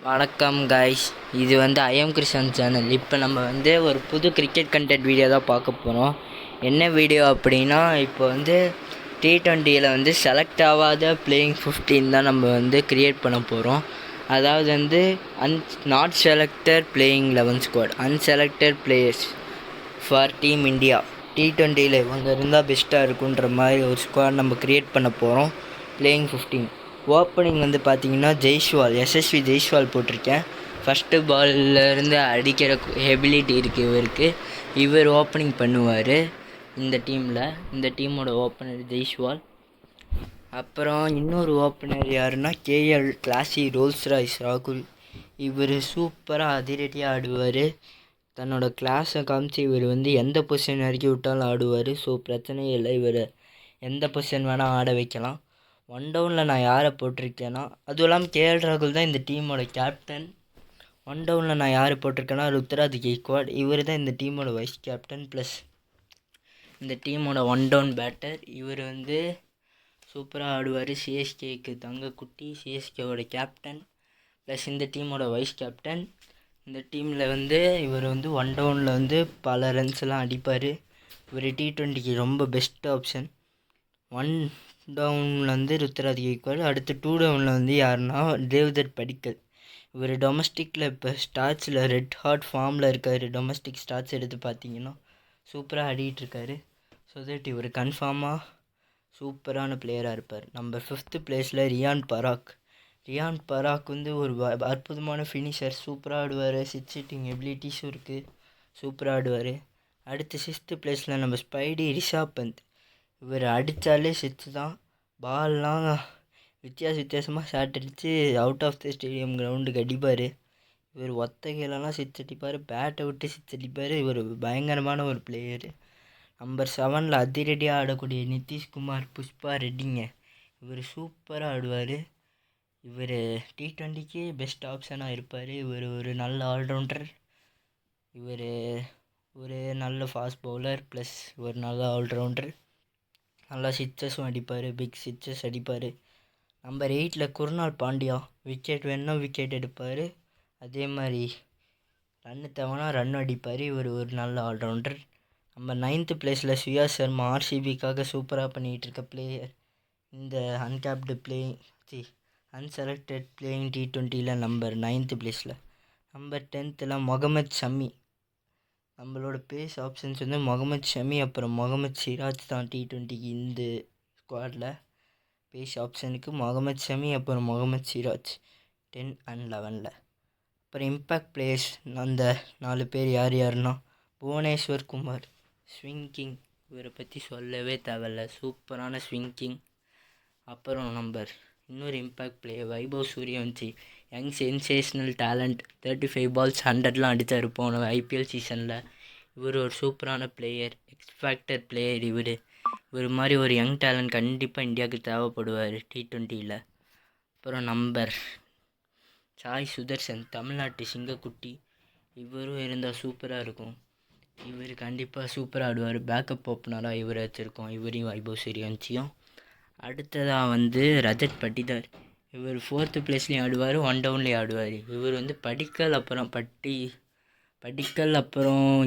வணக்கம் கைஸ், இது வந்து ஐஎம் கிருஷ்ணன் சேனல். இப்போ நம்ம வந்து ஒரு புது கிரிக்கெட் கண்டென்ட் வீடியோ தான் பார்க்க போகிறோம். என்ன வீடியோ அப்படின்னா, இப்போ வந்து T20யில் வந்து செலக்ட் ஆகாத பிளேயிங் 15 தான் நம்ம வந்து க்ரியேட் பண்ண போகிறோம். அதாவது வந்து not selected playing 11 squad, unselected players for team India. T20யில் இவங்க இருந்தால் பெஸ்ட்டாக இருக்குன்ற மாதிரி ஒரு ஸ்குவாட் நம்ம க்ரியேட் பண்ண போகிறோம். பிளேயிங் 15 ஓப்பனிங் வந்து பார்த்தீங்கன்னா ஜெய்ஸ்வால், எஸ்எஸ்வி ஜெய்ஸ்வால் போட்டிருக்கேன். ஃபஸ்ட்டு பால்லேருந்து அடிக்கிற எபிலிட்டி இருக்குது இவருக்கு. இவர் ஓப்பனிங் பண்ணுவார் இந்த டீமில். இந்த டீமோட ஓப்பனர் ஜெய்ஸ்வால். அப்புறம் இன்னொரு ஓப்பனர் யாருன்னா கேஎல் கிளாசி ரோல்ஸ் ராய்ஸ் ராகுல். இவர் சூப்பராக அதிரடியாக ஆடுவார். தன்னோட கிளாஸை காமிச்சு இவர் வந்து எந்த பொசிஷன் வரைக்கும் விட்டாலும் ஆடுவார். ஸோ பிரச்சனையே இல்லை, இவர் எந்த பொசிஷன் வேணால் ஆட வைக்கலாம். 1 டவுனில் நான் யாரை போட்டிருக்கேன்னா, அதுவும் இல்லாமல் கேஎல் ராகுல் தான் இந்த டீமோட கேப்டன். 1 டவுனில் நான் யார் போட்டிருக்கேன்னா ருத்ராஜ் கெய்க்வாட். இவர் தான் இந்த டீமோட வைஸ் கேப்டன் ப்ளஸ் இந்த டீமோட 1 டவுன் பேட்டர். இவர் வந்து சூப்பராக ஆடுவார். சிஎஸ்கேக்கு தங்கக்குட்டி, சிஎஸ்கேவோட கேப்டன் ப்ளஸ் இந்த டீமோட வைஸ் கேப்டன். இந்த டீமில் வந்து இவர் வந்து 1 டவுனில் வந்து பல ரன்ஸ்லாம் அடிப்பார். இவர் T20க்கு ரொம்ப பெஸ்ட் ஆப்ஷன். 1 டவுனில் வந்து ருத்ராஜ் கெய்க்வாட். அடுத்து 2 டவுனில் வந்து யாருன்னா தேவ்தத் படிக்கல். இவர் டொமஸ்டிக்கில் இப்போ ஸ்டாட்ஸில் ரெட் ஹாட் ஃபார்மில் இருக்கார். டொமஸ்டிக் ஸ்டாட்ஸ் எடுத்து பார்த்தீங்கன்னா சூப்பராக ஆடிட்டுருக்காரு. ஸோ தட் இவர் கன்ஃபார்மாக சூப்பரான பிளேயராக இருப்பார். நம்ம 5th பிளேஸில் ரியான் பராக். ரியான் பராக் வந்து ஒரு அற்புதமான ஃபினிஷர். சூப்பராக ஆடுவார். சிக்ஸ் ஹிட்டிங் எபிலிட்டிஸும் இருக்குது. சூப்பராக ஆடுவார். அடுத்து 6th பிளேஸில் நம்ம ஸ்பைடி ரிஷாப் பந்த். இவர் அடித்தாலே சிக்ஸ் தான். பால்லாம் வித்தியாசமாக ஷாட் அடித்து அவுட் ஆஃப் த ஸ்டேடியம் கிரவுண்டுக்கு அடிப்பார். இவர் ஒத்த கீழெல்லாம் சிக்ஸ் அடிப்பார். பேட்டை விட்டு சிக்ஸ் அடிப்பார். இவர் பயங்கரமான ஒரு பிளேயரு. நம்பர் 7ல் அதிரடியாக ஆடக்கூடிய நிதிஷ்குமார் புஷ்பா ரெட்டிங்க. இவர் சூப்பராக ஆடுவார். இவர் T20க்கு பெஸ்ட் ஆப்ஷனாக இருப்பார். இவர் ஒரு நல்ல ஆல்ரவுண்டர். இவர் ஒரு நல்ல ஃபாஸ்ட் பவுலர் ப்ளஸ் ஒரு நல்ல ஆல்ரவுண்டர். நல்லா சிக்ஸஸும் அடிப்பார். பிக் சிக்ஸஸ் அடிப்பார். நம்பர் 8ல் குருணால் பாண்டியா. விக்கெட் வேணுன்னா விக்கெட் எடுப்பார். அதே மாதிரி ரன்னு தேவைன்னா ரன் அடிப்பார். இவர் ஒரு நல்ல ஆல்ரவுண்டர். நம்ம 9th பிளேஸில் சுயா சர்மா. ஆர்சிபிக்காக சூப்பராக பண்ணிகிட்ருக்க பிளேயர். இந்த அன்செலக்டட் பிளேயிங் T20யில் நம்பர் 9th பிளேஸில். நம்பர் 10ல் முகமது ஷமி. நம்மளோட பேஸ் ஆப்ஷன்ஸ் வந்து முகமது ஷமி அப்புறம் முகமது சிராஜ் தான். T20க்கு இந்த ஸ்குவாடில் பேஸ் ஆப்ஷனுக்கு முகமது ஷமி அப்புறம் முகமது சிராஜ் 10 and 11ல். அப்புறம் இம்பேக்ட் பிளேயர்ஸ் அந்த 4 பேர் யாருன்னா புவனேஸ்வர் குமார், ஸ்விங் கிங். இவரை பற்றி சொல்லவே தேவையில்ல, சூப்பரான ஸ்விங் கிங். அப்புறம் இன்னொரு impact player Vaibhav Suryavanshi. Young sensational talent. 35 balls 100லாம் அடித்தார் போன IPL சீசனில். இவர் ஒரு சூப்பரான பிளேயர், எக்ஸ்பேக்டட் பிளேயர். இவர் மாதிரி ஒரு யங் டேலண்ட் கண்டிப்பாக இந்தியாவுக்கு தேவைப்படுவார் T20யில். அப்புறம் சாய் சுதர்சன், தமிழ்நாட்டு சிங்கக்குட்டி. இவரும் இருந்தால் சூப்பராக இருக்கும். இவர் கண்டிப்பாக சூப்பராக ஆடுவார். பேக்கப் ஓப்பனராக இவர் வச்சுருக்கோம், இவரையும் வைபவ் சூரியவன்சியும். அடுத்ததாக வந்து ரஜத் பட்டிதார். இவர் 4th பிளேஸ்லேயும் ஆடுவார், 1 டவுன்லேயும் ஆடுவார். இவர் வந்து படிக்கல் அப்புறம்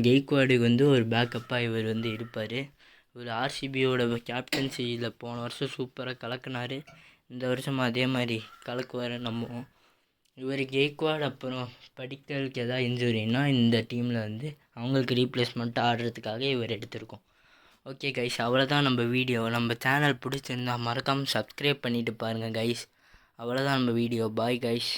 கெய்க்வாடுக்கு வந்து ஒரு பேக்கப்பாக இவர் வந்து இருப்பார். இவர் ஆர்சிபியோட கேப்டன்சியில் போன வருஷம் சூப்பராக கலக்குனார். இந்த வருஷம் அதே மாதிரி கலக்குவார் நம்புவோம். இவர் கெய்க்வாட் அப்புறம் படிக்கலுக்கு எதாவது இன்ஜுரின்னா இந்த டீமில் வந்து அவங்களுக்கு ரீப்ளேஸ்மெண்ட்டாக ஆடுறதுக்காக இவர் எடுத்திருக்கோம். ஓகே கைஸ், அவ்வளோதான் நம்ம வீடியோ. நம்ம சேனல் பிடிச்சிருந்தா மறக்காமல் சப்ஸ்கிரைப் பண்ணிவிட்டு பாருங்கள் கைஸ். அவ்வளோதான் நம்ம வீடியோ. Bye guys.